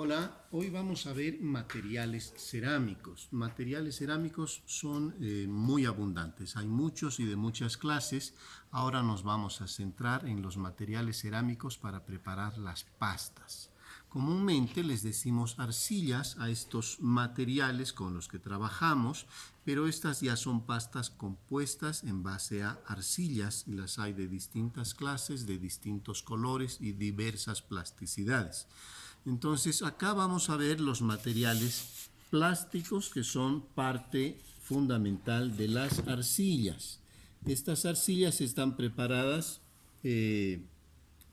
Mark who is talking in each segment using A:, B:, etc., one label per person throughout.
A: Hola, hoy vamos a ver materiales cerámicos. Materiales cerámicos son muy abundantes, hay muchos y de muchas clases. Ahora nos vamos a centrar en los materiales cerámicos para preparar las pastas. Comúnmente les decimos arcillas a estos materiales con los que trabajamos, pero estas ya son pastas compuestas en base a arcillas y las hay de distintas clases, de distintos colores y diversas plasticidades. Entonces acá vamos a ver los materiales plásticos que son parte fundamental de las arcillas. Estas arcillas están preparadas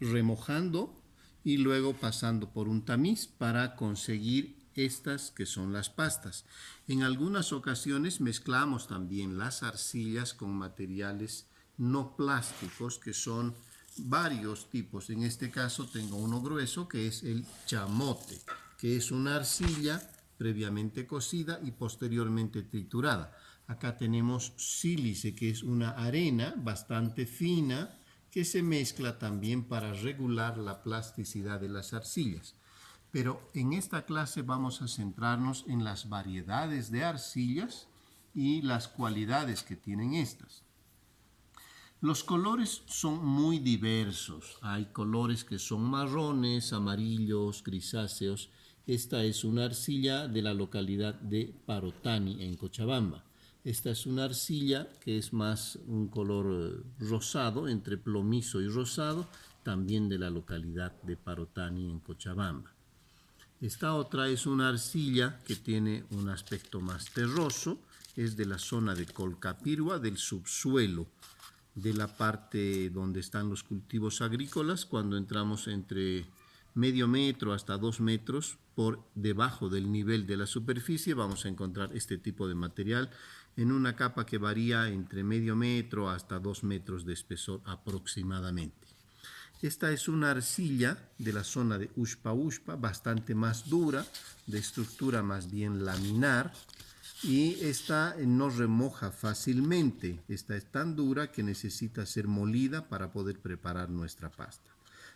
A: remojando y luego pasando por un tamiz para conseguir estas que son las pastas. En algunas ocasiones mezclamos también las arcillas con materiales no plásticos que son varios tipos. En este caso tengo uno grueso que es el chamote, que es una arcilla previamente cocida y posteriormente triturada. Acá tenemos sílice, que es una arena bastante fina que se mezcla también para regular la plasticidad de las arcillas. Pero en esta clase vamos a centrarnos en las variedades de arcillas y las cualidades que tienen estas. Los colores son muy diversos. Hay colores que son marrones, amarillos, grisáceos. Esta es una arcilla de la localidad de Parotani, en Cochabamba. Esta es una arcilla que es más un color rosado, entre plomizo y rosado, también de la localidad de Parotani, en Cochabamba. Esta otra es una arcilla que tiene un aspecto más terroso, es de la zona de Colcapirua, del subsuelo, de la parte donde están los cultivos agrícolas. Cuando entramos entre medio metro hasta 2 metros por debajo del nivel de la superficie, vamos a encontrar este tipo de material en una capa que varía entre medio metro hasta 2 metros de espesor aproximadamente. Esta es una arcilla de la zona de Ushpa, bastante más dura, de estructura más bien laminar, y esta no remoja fácilmente. Esta es tan dura que necesita ser molida para poder preparar nuestra pasta.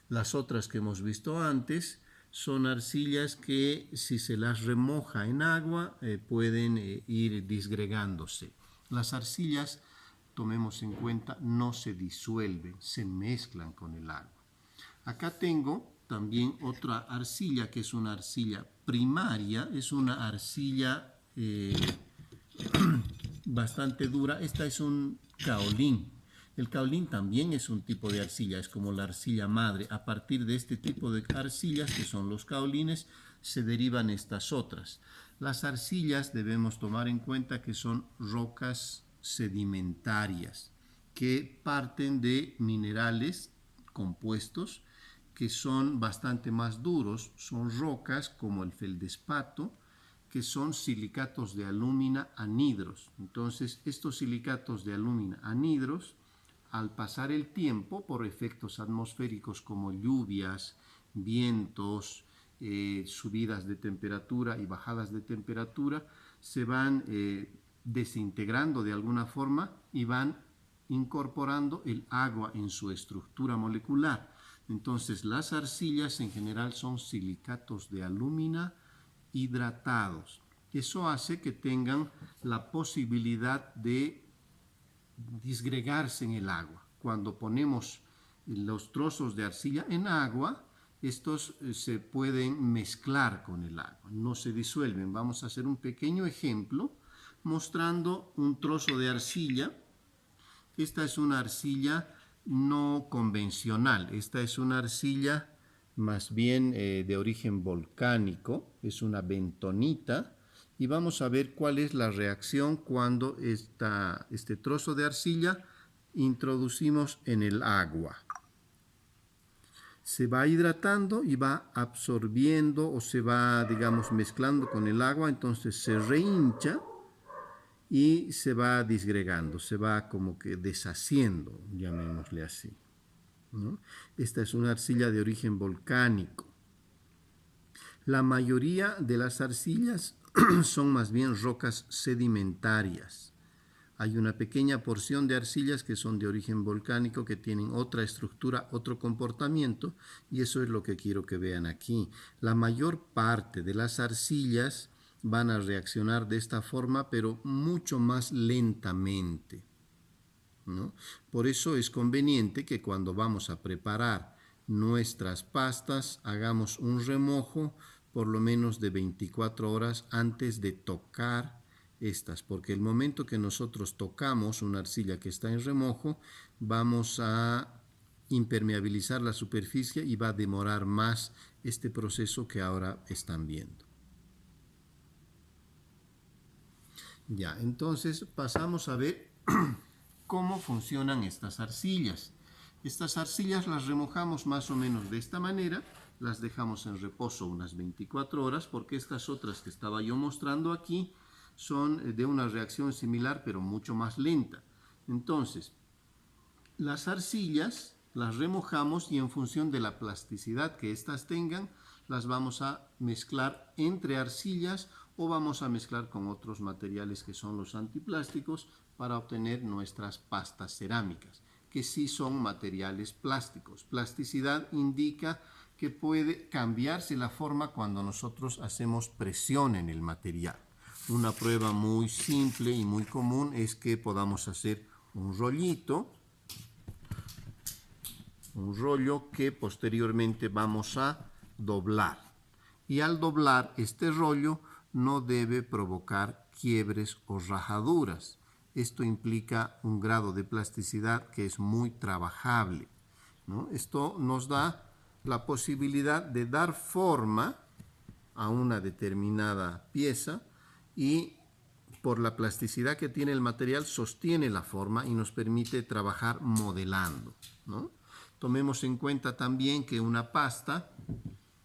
A: Las otras que hemos visto antes son arcillas que si se las remoja en agua pueden ir disgregándose. Las arcillas, tomemos en cuenta, no se disuelven, se mezclan con el agua. Acá tengo también otra arcilla que es una arcilla primaria, es una arcilla bastante dura. Esta es un caolín. El caolín también es un tipo de arcilla, es como la arcilla madre. A partir de este tipo de arcillas, que son los caolines, se derivan estas otras. Las arcillas debemos tomar en cuenta que son rocas sedimentarias, que parten de minerales compuestos que son bastante más duros. Son rocas como el feldespato, que son silicatos de alúmina anhidros. Entonces, estos silicatos de alúmina anhidros, al pasar el tiempo, por efectos atmosféricos como lluvias, vientos, subidas de temperatura y bajadas de temperatura, se van desintegrando de alguna forma y van incorporando el agua en su estructura molecular. Entonces, las arcillas en general son silicatos de alúmina hidratados. Eso hace que tengan la posibilidad de disgregarse en el agua. Cuando ponemos los trozos de arcilla en agua, estos se pueden mezclar con el agua, no se disuelven. Vamos a hacer un pequeño ejemplo mostrando un trozo de arcilla. Esta es una arcilla no convencional, esta es una arcilla más bien de origen volcánico, es una bentonita, y vamos a ver cuál es la reacción cuando este trozo de arcilla introducimos en el agua. Se va hidratando y va absorbiendo o se va, digamos, mezclando con el agua, entonces se rehincha y se va disgregando, se va como que deshaciendo, llamémosle así, ¿no? Esta es una arcilla de origen volcánico. La mayoría de las arcillas son más bien rocas sedimentarias. Hay una pequeña porción de arcillas que son de origen volcánico, que tienen otra estructura, otro comportamiento, y eso es lo que quiero que vean aquí. La mayor parte de las arcillas van a reaccionar de esta forma, pero mucho más lentamente, ¿no? Por eso es conveniente que cuando vamos a preparar nuestras pastas hagamos un remojo por lo menos de 24 horas antes de tocar estas, porque el momento que nosotros tocamos una arcilla que está en remojo, vamos a impermeabilizar la superficie y va a demorar más este proceso que ahora están viendo. Ya, entonces pasamos a ver cómo funcionan estas arcillas. Estas arcillas las remojamos más o menos de esta manera, las dejamos en reposo unas 24 horas, porque estas otras que estaba yo mostrando aquí son de una reacción similar, pero mucho más lenta. Entonces, las arcillas las remojamos y en función de la plasticidad que éstas tengan, las vamos a mezclar entre arcillas o vamos a mezclar con otros materiales que son los antiplásticos para obtener nuestras pastas cerámicas, que sí son materiales plásticos. Plasticidad indica que puede cambiarse la forma cuando nosotros hacemos presión en el material. Una prueba muy simple y muy común es que podamos hacer un rollito, un rollo que posteriormente vamos a doblar. Y al doblar este rollo no debe provocar quiebres o rajaduras. Esto implica un grado de plasticidad que es muy trabajable, ¿no? Esto nos da la posibilidad de dar forma a una determinada pieza y por la plasticidad que tiene el material sostiene la forma y nos permite trabajar modelando, ¿no? Tomemos en cuenta también que una pasta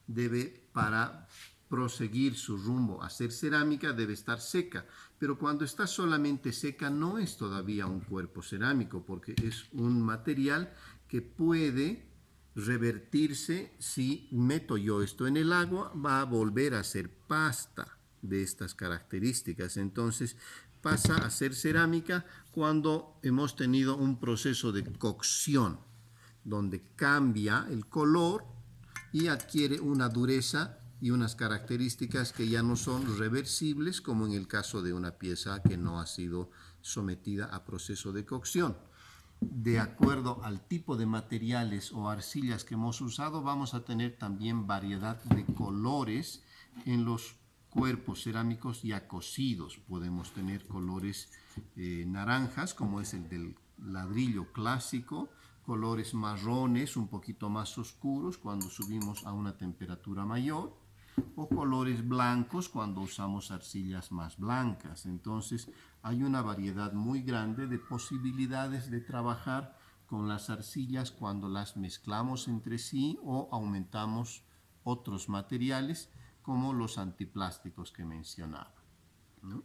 A: debe, para proseguir su rumbo a ser cerámica, debe estar seca. Pero cuando está solamente seca no es todavía un cuerpo cerámico, porque es un material que puede revertirse. Si meto yo esto en el agua, va a volver a ser pasta de estas características. Entonces pasa a ser cerámica cuando hemos tenido un proceso de cocción, donde cambia el color y adquiere una dureza y unas características que ya no son reversibles, como en el caso de una pieza que no ha sido sometida a proceso de cocción. De acuerdo al tipo de materiales o arcillas que hemos usado, vamos a tener también variedad de colores en los cuerpos cerámicos ya cocidos. Podemos tener colores naranjas, como es el del ladrillo clásico, colores marrones un poquito más oscuros cuando subimos a una temperatura mayor, o colores blancos cuando usamos arcillas más blancas. Entonces hay una variedad muy grande de posibilidades de trabajar con las arcillas cuando las mezclamos entre sí o aumentamos otros materiales como los antiplásticos que mencionaba, ¿no?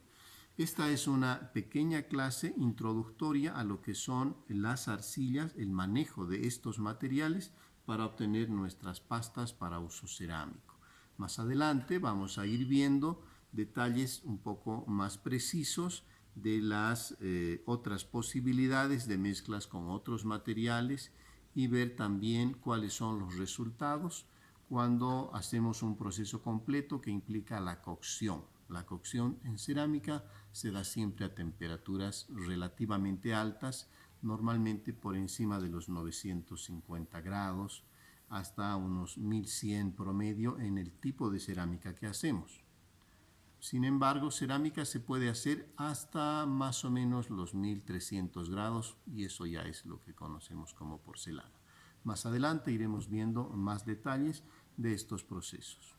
A: Esta es una pequeña clase introductoria a lo que son las arcillas, el manejo de estos materiales para obtener nuestras pastas para uso cerámico. Más adelante vamos a ir viendo detalles un poco más precisos de las otras posibilidades de mezclas con otros materiales y ver también cuáles son los resultados cuando hacemos un proceso completo que implica la cocción. La cocción en cerámica se da siempre a temperaturas relativamente altas, normalmente por encima de los 950 grados, hasta unos 1100 promedio en el tipo de cerámica que hacemos. Sin embargo, cerámica se puede hacer hasta más o menos los 1300 grados y eso ya es lo que conocemos como porcelana. Más adelante iremos viendo más detalles de estos procesos.